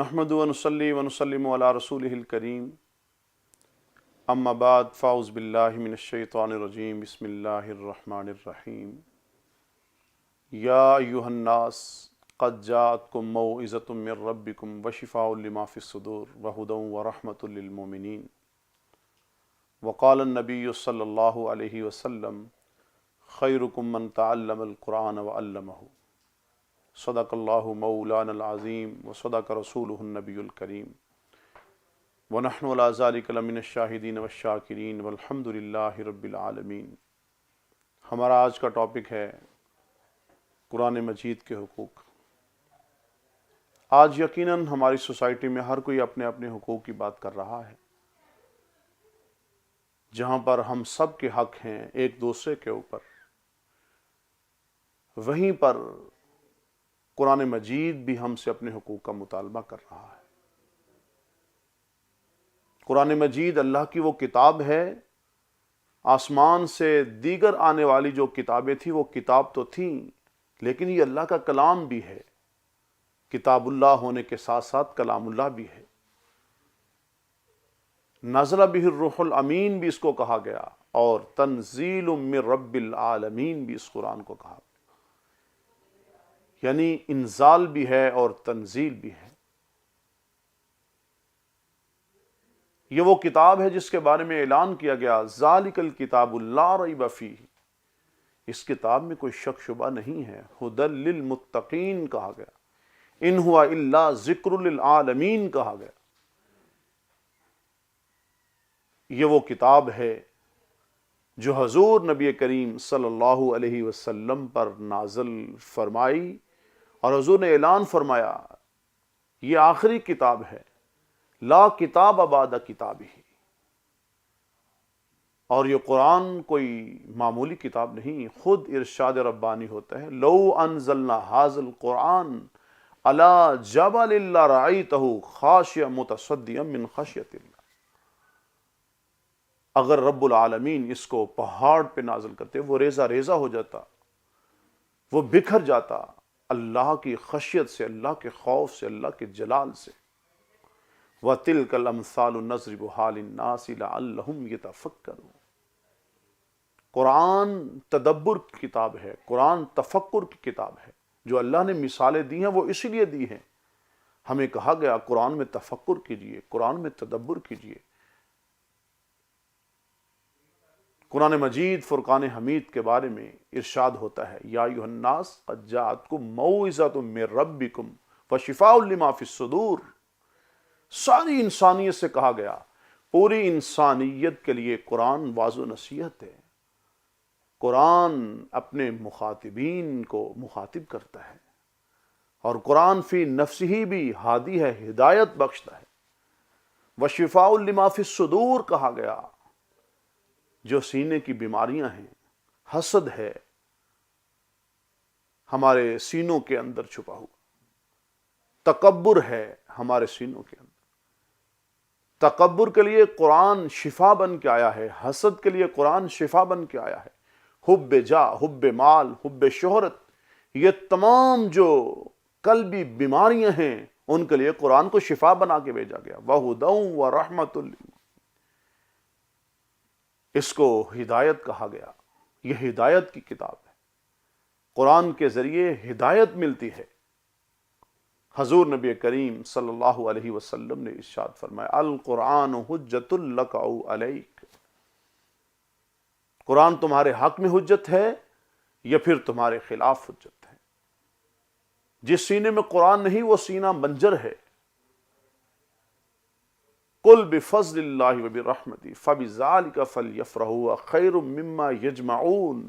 نحمد ونصلی ونسلم علی رسولہ الکریم اما بعد فاعوذ باللہ من الشیطان الرجیم بسم اللہ الرحمن الرحیم یا ایہا الناس قد جاءتکم موعظۃ من ربکم وشفاء لما فی الصدور وہدی ورحمۃ للمؤمنین وقال النبی صلی اللہ علیہ وسلم خیرکم من تعلم القرآن وعلمہ صدق اللہ مولانا العظیم وصدق رسولہ النبی الکریم ونحن علی ذلک لمن الشاہدین والشاکرین والحمد للہ رب العالمین۔ ہمارا آج کا ٹاپک ہے قرآن مجید کے حقوق۔ آج یقیناً ہماری سوسائٹی میں ہر کوئی اپنے اپنے حقوق کی بات کر رہا ہے، جہاں پر ہم سب کے حق ہیں ایک دوسرے کے اوپر، وہیں پر قرآن مجید بھی ہم سے اپنے حقوق کا مطالبہ کر رہا ہے۔ قرآن مجید اللہ کی وہ کتاب ہے، آسمان سے دیگر آنے والی جو کتابیں تھیں وہ کتاب تو تھیں، لیکن یہ اللہ کا کلام بھی ہے۔ کتاب اللہ ہونے کے ساتھ ساتھ کلام اللہ بھی ہے۔ نزل بہ الروح الامین بھی اس کو کہا گیا، اور تنزیل من رب العالمین بھی اس قرآن کو کہا گیا، یعنی انزال بھی ہے اور تنزیل بھی ہے۔ یہ وہ کتاب ہے جس کے بارے میں اعلان کیا گیا ذالک الکتاب لا ریب فیہ، اس کتاب میں کوئی شک شبہ نہیں ہے۔ ھدی للمتقین کہا گیا، ان ہوا الا ذکر للعالمین کہا گیا۔ یہ وہ کتاب ہے جو حضور نبی کریم صلی اللہ علیہ وسلم پر نازل فرمائی، اور حضور نے اعلان فرمایا یہ آخری کتاب ہے، لا کتاب بعد کتابہ۔ اور یہ قرآن کوئی معمولی کتاب نہیں، خود ارشاد ربانی ہوتا ہے لو انزلنا ھذا القرآن علی جبل لرأیتہ خاشعا متصدعا من خشیۃ اللہ۔ اگر رب العالمین اس کو پہاڑ پہ نازل کرتے وہ ریزہ ریزہ ہو جاتا، وہ بکھر جاتا اللہ کی خشیت سے، اللہ کے خوف سے، اللہ کے جلال سے۔ وَتِلْكَ الْأَمْثَالُ نَضْرِبُهَا لِلنَّاسِ لَعَلَّهُمْ يَتَفَكَّرُونَ۔ قرآن تدبر کی کتاب ہے، قرآن تفکر کی کتاب ہے۔ جو اللہ نے مثالیں دی ہیں وہ اسی لیے دی ہیں، ہمیں کہا گیا قرآن میں تفکر کیجئے، قرآن میں تدبر کیجئے۔ قرآن مجید فرقان حمید کے بارے میں ارشاد ہوتا ہے یا ایھا الناس قد جاءتکم موعظۃ من ربکم وشفاء لما فی الصدور۔ ساری انسانیت سے کہا گیا، پوری انسانیت کے لیے قرآن واعظ و نصیحت ہے۔ قرآن اپنے مخاطبین کو مخاطب کرتا ہے، اور قرآن فی نفسہ بھی ہادی ہے، ہدایت بخشتا ہے۔ وشفاء لما فی الصدور کہا گیا، جو سینے کی بیماریاں ہیں، حسد ہے ہمارے سینوں کے اندر چھپا ہوا، تکبر ہے ہمارے سینوں کے اندر، تکبر کے لیے قرآن شفا بن کے آیا ہے، حسد کے لیے قرآن شفا بن کے آیا ہے۔ حب جاہ، حب مال، حب شہرت، یہ تمام جو قلبی بیماریاں ہیں ان کے لیے قرآن کو شفا بنا کے بھیجا گیا۔ وَھُدًى وَرَحْمَةٌ لِّلْمُؤْمِنِينَ۔ اس کو ہدایت کہا گیا، یہ ہدایت کی کتاب ہے۔ قرآن کے ذریعے ہدایت ملتی ہے۔ حضور نبی کریم صلی اللہ علیہ وسلم نے ارشاد فرمایا القرآن حجۃ لک او علیک۔ قرآن تمہارے حق میں حجت ہے یا پھر تمہارے خلاف حجت ہے۔ جس سینے میں قرآن نہیں وہ سینہ منجر ہے۔ قل بفضل اللہ وبرحمتہ فبذلک فلیفرحوا خیر مما یجمعون۔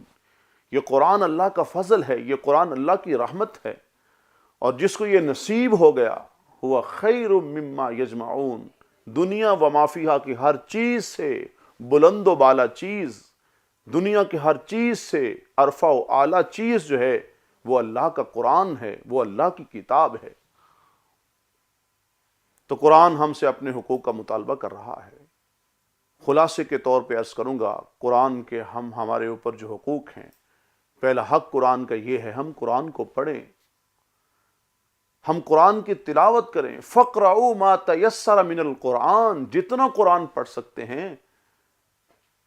یہ قرآن اللہ کا فضل ہے، یہ قرآن اللہ کی رحمت ہے، اور جس کو یہ نصیب ہو گیا ہوا خیر مما یجمعون، دنیا و ما فیہا کی ہر چیز سے بلند و بالا چیز، دنیا کی ہر چیز سے ارفع و اعلیٰ چیز جو ہے وہ اللہ کا قرآن ہے، وہ اللہ کی کتاب ہے۔ تو قرآن ہم سے اپنے حقوق کا مطالبہ کر رہا ہے۔ خلاصے کے طور پہ عرض کروں گا، قرآن کے ہمارے اوپر جو حقوق ہیں، پہلا حق قرآن کا یہ ہے ہم قرآن کو پڑھیں، ہم قرآن کی تلاوت کریں. فَقْرَؤُوا مَا تَيَسَّرَ مِنَ الْقُرْآنِ، جتنا قرآن پڑھ سکتے ہیں.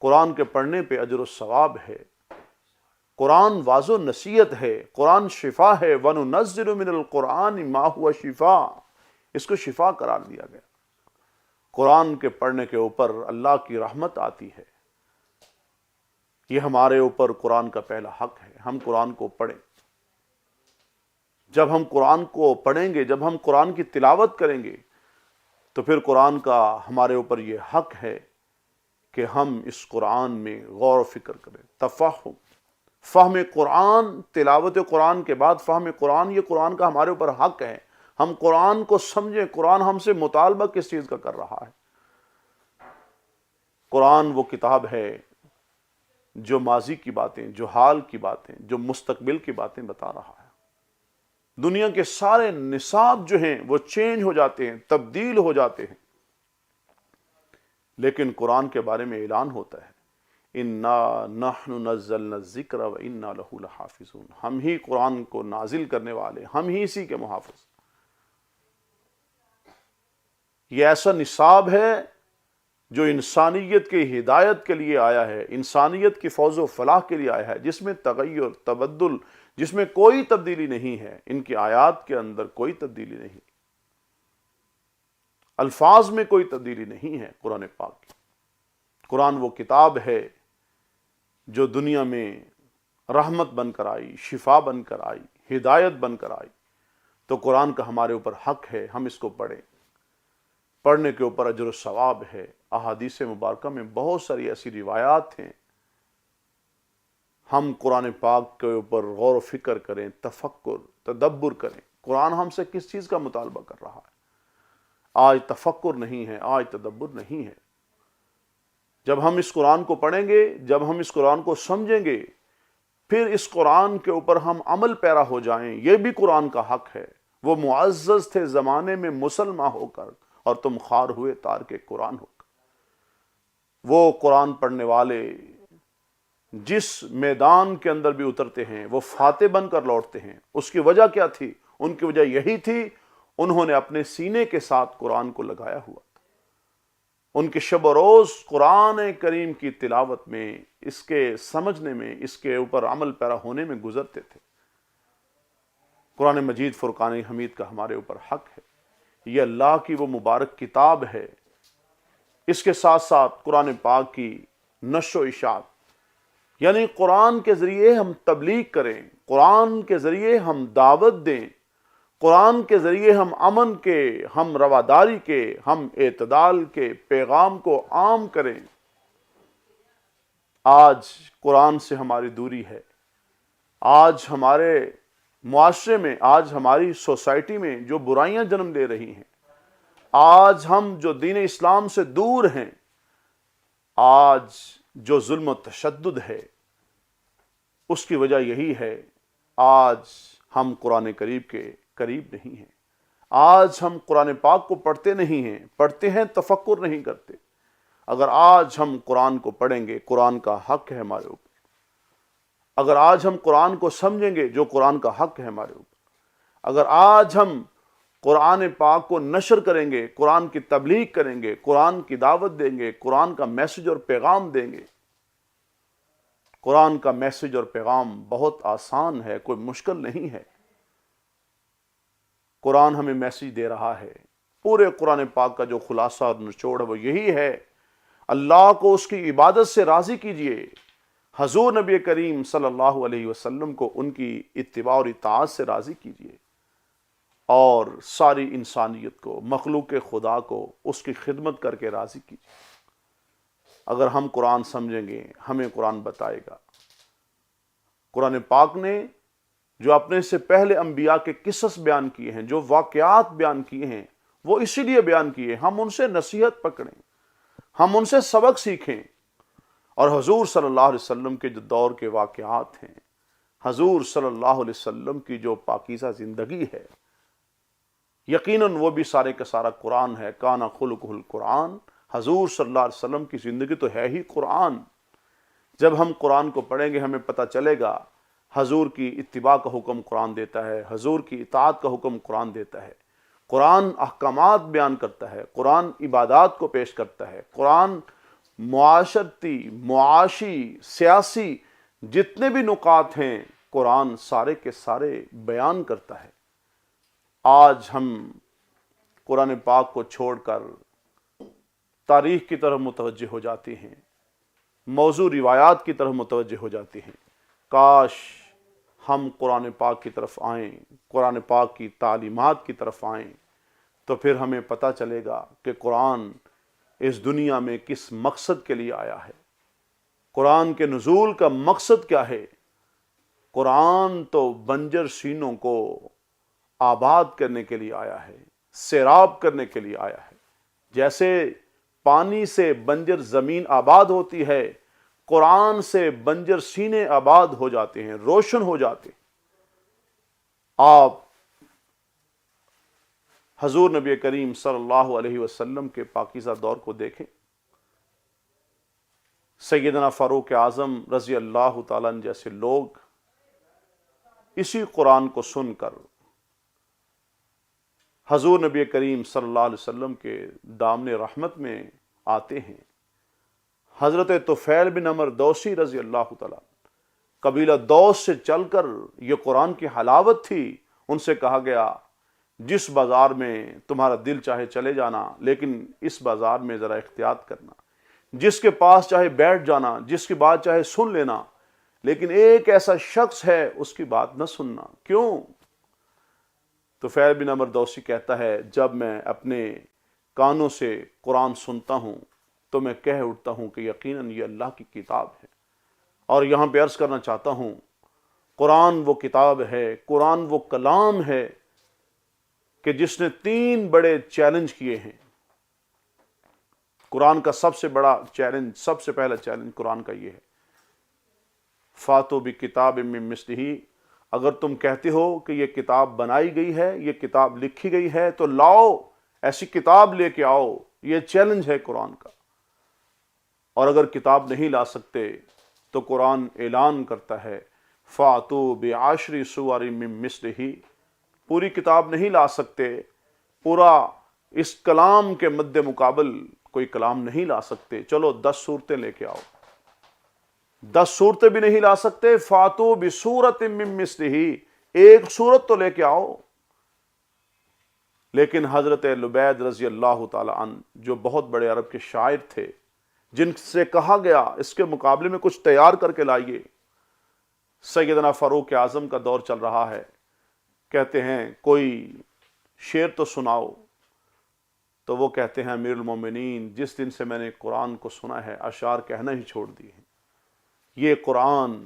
قرآن کے پڑھنے پہ اجر و ثواب ہے. قرآن واعظ و نصیحت ہے. قرآن شفا ہے. وَنُنَزِّلُ مِنَ الْقُرْآنِ مَا هُوَ شِفَاء، اس کو شفا قرار دیا گیا. قرآن کے پڑھنے کے اوپر اللہ کی رحمت آتی ہے. یہ ہمارے اوپر قرآن کا پہلا حق ہے. ہم قرآن کو پڑھیں. جب ہم قرآن کو پڑھیں گے، جب ہم قرآن کی تلاوت کریں گے، تو پھر قرآن کا ہمارے اوپر یہ حق ہے کہ ہم اس قرآن میں غور و فکر کریں. تفہم، فہم قرآن، تلاوت قرآن کے بعد فہم قرآن، یہ قرآن کا ہمارے اوپر حق ہے. ہم قرآن کو سمجھیں. قرآن ہم سے مطالبہ کس چیز کا کر رہا ہے؟ قرآن وہ کتاب ہے جو ماضی کی باتیں، جو حال کی باتیں، جو مستقبل کی باتیں بتا رہا ہے. دنیا کے سارے نصاب جو ہیں وہ چینج ہو جاتے ہیں، تبدیل ہو جاتے ہیں، لیکن قرآن کے بارے میں اعلان ہوتا ہے اِنَّا نَحْنُ نَزَّلْنَا الذِّكْرَ وَإِنَّا لَهُ لَحَافِظُونَ. ہم ہی قرآن کو نازل کرنے والے، ہم ہی اسی کے محافظ. یہ ایسا نصاب ہے جو انسانیت کی ہدایت کے لیے آیا ہے، انسانیت کی فوز و فلاح کے لیے آیا ہے، جس میں تغیر، تبدل، جس میں کوئی تبدیلی نہیں ہے. ان کی آیات کے اندر کوئی تبدیلی نہیں، الفاظ میں کوئی تبدیلی نہیں ہے. قرآن پاک کی، قرآن وہ کتاب ہے جو دنیا میں رحمت بن کر آئی، شفا بن کر آئی، ہدایت بن کر آئی. تو قرآن کا ہمارے اوپر حق ہے، ہم اس کو پڑھیں. پڑھنے کے اوپر اجر و ثواب ہے. احادیث مبارکہ میں بہت ساری ایسی روایات ہیں. ہم قرآن پاک کے اوپر غور و فکر کریں، تفکر، تدبر کریں. قرآن ہم سے کس چیز کا مطالبہ کر رہا ہے؟ آج تفکر نہیں ہے، آج تدبر نہیں ہے. جب ہم اس قرآن کو پڑھیں گے، جب ہم اس قرآن کو سمجھیں گے، پھر اس قرآن کے اوپر ہم عمل پیرا ہو جائیں. یہ بھی قرآن کا حق ہے. وہ معزز تھے زمانے میں مسلمان ہو کر، اور تم خوار ہوئے تار کے قرآن ہو کر. وہ قرآن پڑھنے والے جس میدان کے اندر بھی اترتے ہیں وہ فاتح بن کر لوٹتے ہیں. اس کی وجہ کیا تھی؟ ان کی وجہ یہی تھی، انہوں نے اپنے سینے کے ساتھ قرآن کو لگایا ہوا تھا. ان کے شب و روز قرآن کریم کی تلاوت میں، اس کے سمجھنے میں، اس کے اوپر عمل پیرا ہونے میں گزرتے تھے. قرآن مجید فرقان حمید کا ہمارے اوپر حق ہے. یہ اللہ کی وہ مبارک کتاب ہے. اس کے ساتھ ساتھ قرآن پاک کی نشر و اشاعت، یعنی قرآن کے ذریعے ہم تبلیغ کریں، قرآن کے ذریعے ہم دعوت دیں، قرآن کے ذریعے ہم امن کے، ہم رواداری کے، ہم اعتدال کے پیغام کو عام کریں. آج قرآن سے ہماری دوری ہے. آج ہمارے معاشرے میں، آج ہماری سوسائٹی میں جو برائیاں جنم لے رہی ہیں، آج ہم جو دین اسلام سے دور ہیں، آج جو ظلم و تشدد ہے، اس کی وجہ یہی ہے آج ہم قرآن کریم کے قریب نہیں ہیں. آج ہم قرآن پاک کو پڑھتے نہیں ہیں، پڑھتے ہیں تفکر نہیں کرتے. اگر آج ہم قرآن کو پڑھیں گے، قرآن کا حق ہے ہمارے اوپر. اگر آج ہم قرآن کو سمجھیں گے، جو قرآن کا حق ہے ہمارے اوپر. اگر آج ہم قرآن پاک کو نشر کریں گے، قرآن کی تبلیغ کریں گے، قرآن کی دعوت دیں گے، قرآن کا میسج اور پیغام دیں گے. قرآن کا میسج اور پیغام بہت آسان ہے، کوئی مشکل نہیں ہے. قرآن ہمیں میسج دے رہا ہے. پورے قرآن پاک کا جو خلاصہ اور نچوڑ ہے وہ یہی ہے، اللہ کو اس کی عبادت سے راضی کیجئے، حضور نبی کریم صلی اللہ علیہ وسلم کو ان کی اتباع اور اطاعت سے راضی کیجئے، اور ساری انسانیت کو، مخلوق خدا کو اس کی خدمت کر کے راضی کیجئے. اگر ہم قرآن سمجھیں گے، ہمیں قرآن بتائے گا. قرآن پاک نے جو اپنے سے پہلے انبیاء کے قصص بیان کیے ہیں، جو واقعات بیان کیے ہیں، وہ اسی لیے بیان کیے ہم ان سے نصیحت پکڑیں، ہم ان سے سبق سیکھیں. اور حضور صلی اللہ علیہ وسلم کے جو دور کے واقعات ہیں، حضور صلی اللہ علیہ وسلم کی جو پاکیزہ زندگی ہے، یقیناً وہ بھی سارے کا سارا قرآن ہے. کانا خلقہ القرآن. حضور صلی اللہ علیہ وسلم کی زندگی تو ہے ہی قرآن. جب ہم قرآن کو پڑھیں گے ہمیں پتہ چلے گا حضور کی اتباع کا حکم قرآن دیتا ہے، حضور کی اطاعت کا حکم قرآن دیتا ہے، قرآن احکامات بیان کرتا ہے، قرآن عبادات کو پیش کرتا ہے، قرآن معاشرتی، معاشی، سیاسی جتنے بھی نکات ہیں قرآن سارے کے سارے بیان کرتا ہے۔ آج ہم قرآن پاک کو چھوڑ کر تاریخ کی طرف متوجہ ہو جاتے ہیں، موضوع روایات کی طرف متوجہ ہو جاتے ہیں۔ کاش ہم قرآن پاک کی طرف آئیں، قرآن پاک کی تعلیمات کی طرف آئیں، تو پھر ہمیں پتہ چلے گا کہ قرآن اس دنیا میں کس مقصد کے لیے آیا ہے، قرآن کے نزول کا مقصد کیا ہے۔ قرآن تو بنجر سینوں کو آباد کرنے کے لیے آیا ہے، سیراب کرنے کے لیے آیا ہے۔ جیسے پانی سے بنجر زمین آباد ہوتی ہے، قرآن سے بنجر سینے آباد ہو جاتے ہیں، روشن ہو جاتے ہیں۔ آپ حضور نبی کریم صلی اللہ علیہ وسلم کے پاکیزہ دور کو دیکھیں۔ سیدنا فاروق اعظم رضی اللہ تعالیٰ عنہ جیسے لوگ اسی قرآن کو سن کر حضور نبی کریم صلی اللہ علیہ وسلم کے دامن رحمت میں آتے ہیں۔ حضرت طفیل بن عمرو دوسی رضی اللہ تعالیٰ قبیلہ دوس سے چل کر یہ قرآن کی حلاوت تھی۔ ان سے کہا گیا جس بازار میں تمہارا دل چاہے چلے جانا، لیکن اس بازار میں ذرا احتیاط کرنا، جس کے پاس چاہے بیٹھ جانا، جس کی بات چاہے سن لینا، لیکن ایک ایسا شخص ہے اس کی بات نہ سننا۔ کیوں؟ طفیل بن عمرو دوسی کہتا ہے جب میں اپنے کانوں سے قرآن سنتا ہوں تو میں کہہ اٹھتا ہوں کہ یقیناً یہ اللہ کی کتاب ہے۔ اور یہاں پہ عرض کرنا چاہتا ہوں، قرآن وہ کتاب ہے، قرآن وہ کلام ہے کہ جس نے 3 بڑے چیلنج کیے ہیں۔ قرآن کا سب سے بڑا چیلنج، سب سے پہلا چیلنج قرآن کا یہ ہے، فاتو بکتاب من مثلہ، اگر تم کہتے ہو کہ یہ کتاب بنائی گئی ہے، یہ کتاب لکھی گئی ہے، تو لاؤ، ایسی کتاب لے کے آؤ۔ یہ چیلنج ہے قرآن کا۔ اور اگر کتاب نہیں لا سکتے تو قرآن اعلان کرتا ہے فاتو بعشر سور من مثلہ، پوری کتاب نہیں لا سکتے، پورا اس کلام کے مد مقابل کوئی کلام نہیں لا سکتے، چلو 10 صورتیں لے کے آؤ۔ 10 صورتیں بھی نہیں لا سکتے، فاتو بسورۃ من مثلہ، ایک صورت تو لے کے آؤ۔ لیکن حضرت لبید رضی اللہ تعالی عنہ جو بہت بڑے عرب کے شاعر تھے، جن سے کہا گیا اس کے مقابلے میں کچھ تیار کر کے لائیے۔ سیدنا فاروق اعظم کا دور چل رہا ہے، کہتے ہیں کوئی شعر تو سناؤ، تو وہ کہتے ہیں امیر المومنین جس دن سے میں نے قرآن کو سنا ہے اشعار کہنا ہی چھوڑ دیے ہیں۔ یہ قرآن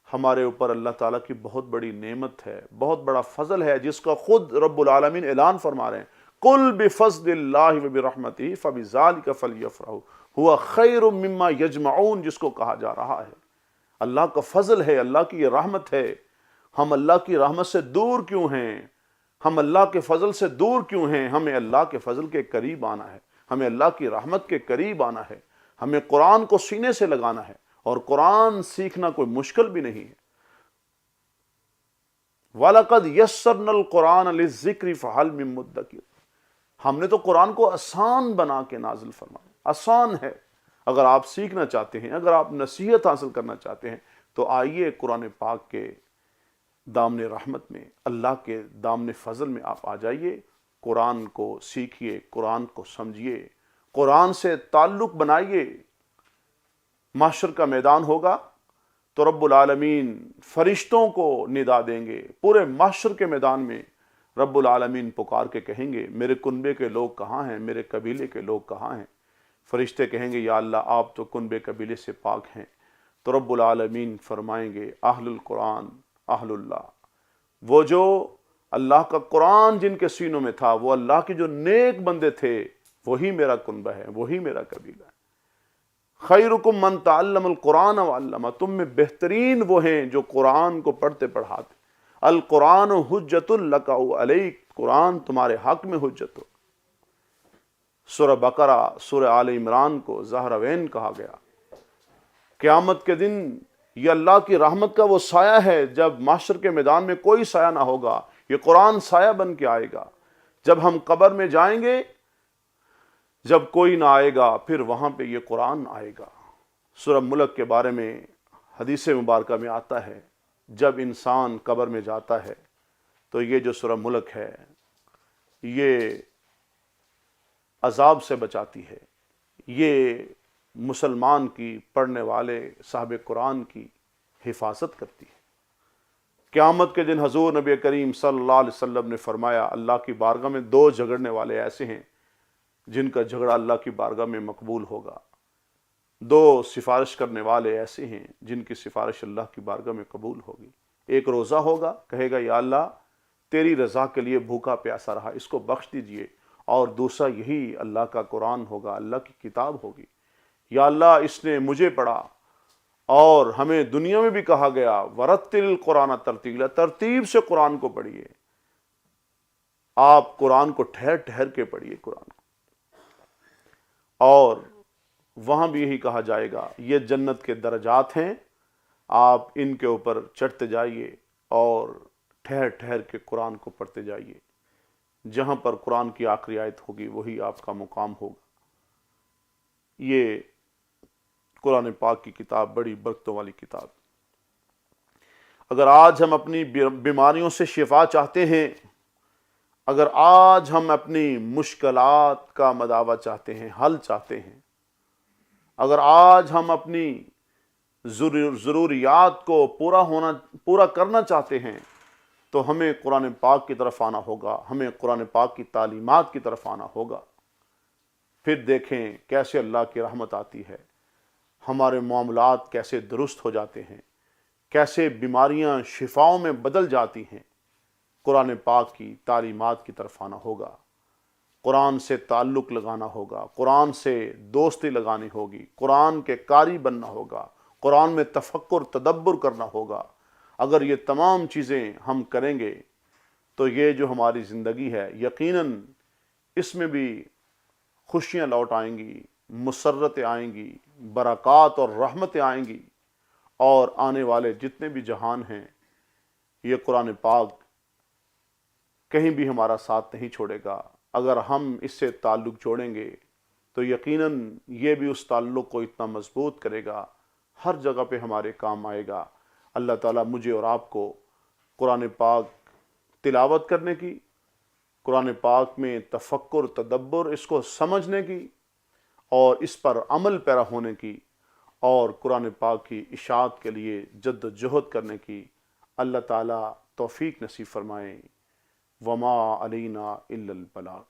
ہمارے اوپر اللہ تعالیٰ کی بہت بڑی نعمت ہے، بہت بڑا فضل ہے، جس کا خود رب العالمین اعلان فرما رہے ہیں، قُلْ بِفَضْلِ اللَّهِ وَبِرَحْمَتِهِ فَبِذَلِكَ فَلْيَفْرَحُوا هُوَ خَيْرٌ مِّمَّا يَجْمَعُونَ، جس کو کہا جا رہا ہے اللہ کا فضل ہے، اللہ کی یہ رحمت ہے۔ ہم اللہ کی رحمت سے دور کیوں ہیں؟ ہم اللہ کے فضل سے دور کیوں ہیں؟ ہمیں اللہ کے فضل کے قریب آنا ہے، ہمیں اللہ کی رحمت کے قریب آنا ہے، ہمیں قرآن کو سینے سے لگانا ہے، اور قرآن سیکھنا کوئی مشکل بھی نہیں ہے۔ وَلَقَدْ يَسَّرْنَا الْقُرْآنَ لِلذِّكْرِ فَهَلْ مِن مُّدَّكِرٍ، ہم نے تو قرآن کو آسان بنا کے نازل فرمایا، آسان ہے۔ اگر آپ سیکھنا چاہتے ہیں، اگر آپ نصیحت حاصل کرنا چاہتے ہیں، تو آئیے قرآن پاک کے دامن رحمت میں، اللہ کے دامن فضل میں آپ آ جائیے، قرآن کو سیکھیے، قرآن کو سمجھیے، قرآن سے تعلق بنائیے۔ محشر کا میدان ہوگا تو رب العالمین فرشتوں کو ندا دیں گے، پورے محشر کے میدان میں رب العالمین پکار کے کہیں گے میرے کنبے کے لوگ کہاں ہیں، میرے قبیلے کے لوگ کہاں ہیں؟ فرشتے کہیں گے یا اللہ آپ تو کنبے قبیلے سے پاک ہیں۔ تو رب العالمین فرمائیں گے اہل القرآن اہل اللہ، وہ جو اللہ کا قرآن جن کے سینوں میں تھا، وہ اللہ کے جو نیک بندے تھے، وہی میرا کنبہ ہے، وہی میرا قبیلہ ہے۔ خیرکم من تعلم القرآن وعلمہ، تم میں بہترین وہ ہیں جو قرآن کو پڑھتے پڑھاتے۔ القرآن حجت لک او علیک، قرآن تمہارے حق میں حجت ہو۔ سورہ بقرہ، سورہ آل عمران کو زہراوین کہا گیا۔ قیامت کے دن یہ اللہ کی رحمت کا وہ سایہ ہے، جب معاشر کے میدان میں کوئی سایہ نہ ہوگا یہ قرآن سایہ بن کے آئے گا۔ جب ہم قبر میں جائیں گے، جب کوئی نہ آئے گا، پھر وہاں پہ یہ قرآن آئے گا۔ سورہ ملک کے بارے میں حدیث مبارکہ میں آتا ہے، جب انسان قبر میں جاتا ہے تو یہ جو سورہ ملک ہے یہ عذاب سے بچاتی ہے، یہ مسلمان کی، پڑھنے والے صاحب قرآن کی حفاظت کرتی ہے۔ قیامت کے دن حضور نبی کریم صلی اللہ علیہ وسلم نے فرمایا، اللہ کی بارگاہ میں دو جھگڑنے والے ایسے ہیں جن کا جھگڑا اللہ کی بارگاہ میں مقبول ہوگا، دو سفارش کرنے والے ایسے ہیں جن کی سفارش اللہ کی بارگاہ میں قبول ہوگی۔ ایک روزہ ہوگا، کہے گا یا اللہ تیری رضا کے لیے بھوکا پیاسا رہا، اس کو بخش دیجئے، اور دوسرا یہی اللہ کا قرآن ہوگا، اللہ کی کتاب ہوگی، یا اللہ اس نے مجھے پڑھا، اور ہمیں دنیا میں بھی کہا گیا ورتل القرآن ترتیلا، ترتیب سے قرآن کو پڑھیے، آپ قرآن کو ٹھہر ٹھہر کے پڑھیے قرآن کو، اور وہاں بھی یہی کہا جائے گا یہ جنت کے درجات ہیں، آپ ان کے اوپر چڑھتے جائیے اور ٹھہر ٹھہر کے قرآن کو پڑھتے جائیے، جہاں پر قرآن کی آخری آیت ہوگی وہی آپ کا مقام ہوگا۔ یہ قرآن پاک کی کتاب بڑی برکتوں والی کتاب۔ اگر آج ہم اپنی بیماریوں سے شفا چاہتے ہیں، اگر آج ہم اپنی مشکلات کا مداوع چاہتے ہیں، حل چاہتے ہیں، اگر آج ہم اپنی ضروریات کو پورا کرنا چاہتے ہیں تو ہمیں قرآن پاک کی طرف آنا ہوگا، ہمیں قرآن پاک کی تعلیمات کی طرف آنا ہوگا۔ پھر دیکھیں کیسے اللہ کی رحمت آتی ہے، ہمارے معاملات کیسے درست ہو جاتے ہیں، کیسے بیماریاں شفاؤں میں بدل جاتی ہیں۔ قرآن پاک کی تعلیمات کی طرف آنا ہوگا، قرآن سے تعلق لگانا ہوگا، قرآن سے دوستی لگانی ہوگی، قرآن کے قاری بننا ہوگا، قرآن میں تفکر تدبر کرنا ہوگا۔ اگر یہ تمام چیزیں ہم کریں گے تو یہ جو ہماری زندگی ہے یقیناً اس میں بھی خوشیاں لوٹ آئیں گی، مسرتیں آئیں گی، برکات اور رحمتیں آئیں گی، اور آنے والے جتنے بھی جہان ہیں یہ قرآن پاک کہیں بھی ہمارا ساتھ نہیں چھوڑے گا۔ اگر ہم اس سے تعلق جوڑیں گے تو یقیناً یہ بھی اس تعلق کو اتنا مضبوط کرے گا، ہر جگہ پہ ہمارے کام آئے گا۔ اللہ تعالیٰ مجھے اور آپ کو قرآن پاک تلاوت کرنے کی، قرآن پاک میں تفکر تدبر، اس کو سمجھنے کی اور اس پر عمل پیرا ہونے کی، اور قرآن پاک کی اشاعت کے لیے جد و جہد کرنے کی اللہ تعالیٰ توفیق نصیب فرمائیں۔ وما علینا الا البلاغ۔